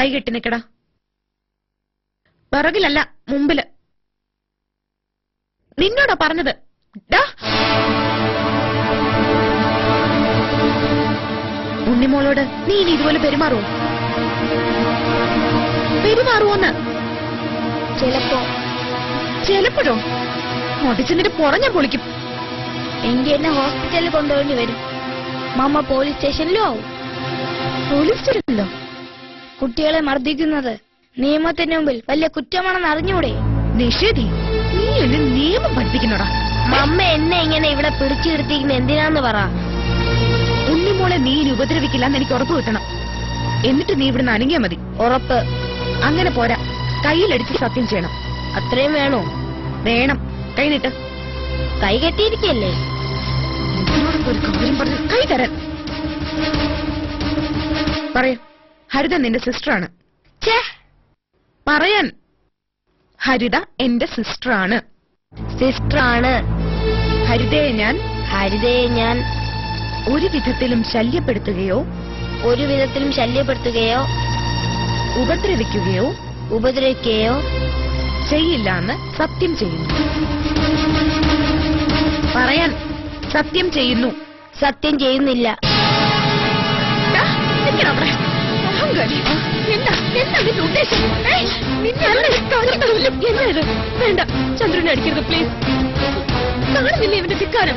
കൈ കെട്ടി നിക്കടാ. പിറകിലല്ല, മുമ്പില്. നിന്നോടാ പറഞ്ഞത്. ഉണ്ണിമോളോട് നീ ഇനി ഇതുപോലെ പെരുമാറുവോന്ന്? ചിലപ്പോഴോ? മതിച്ചെന്നിട്ട് പുറഞ്ഞ പൊളിക്കും. എങ്കിൽ എന്നെ ഹോസ്പിറ്റലിൽ കൊണ്ടുപോയി വരും. മാമ പോലീസ് സ്റ്റേഷനിലോ ആവും. പോലീസ് സ്റ്റേഷനിലോ? കുട്ടികളെ മർദ്ദിക്കുന്നത് നിയമത്തിന് മുമ്പിൽ വലിയ കുറ്റമാണെന്ന് അറിഞ്ഞൂടെ? നിഷേധി, നീ എന്നെ നിയമം പഠിപ്പിക്കുന്നോടാ. മമ്മ എന്നെ ഇങ്ങനെ ഇവിടെ പിടിച്ചു നിർത്തിക്കുന്ന എന്തിനാന്ന് പറ. ഉണ്ണിമോളെ നീ ഇനി ഉപദ്രവിക്കില്ലെന്ന് എനിക്ക് ഉറപ്പ് കിട്ടണം. എന്നിട്ട് നീ ഇവിടുന്ന് അനങ്ങിയാ മതി. ഉറപ്പ്? അങ്ങനെ പോരാ, കയ്യിലടിച്ച് സത്യം ചെയ്യണം. അത്രയും വേണോ? വേണം. കൈ നീട്ട്. കൈ കെട്ടിയിരിക്കല്ലേ? ഒരു കാര്യം പറഞ്ഞ് കൈ തരാൻ പറയൂ. ഹരിത നിന്റെ സിസ്റ്ററാണ്. പറയാൻ. ഹരിത എന്റെ സിസ്റ്ററാണ്. സിസ്റ്ററാണ്. ഹരിതയെ ഞാൻ ഒരു വിധത്തിലും ശല്യപ്പെടുത്തുകയോ ഉപദ്രവിക്കുകയോ ചെയ്യില്ല എന്ന് സത്യം ചെയ്യുന്നു. പറയാൻ. സത്യം ചെയ്യുന്നു. സത്യം ചെയ്യുന്നില്ല. വേണ്ട, ചന്ദ്രനെ അടിക്കരുത് പ്ലീസ്. കാണുന്നില്ല ഇവന്റെ ധിക്കാരം.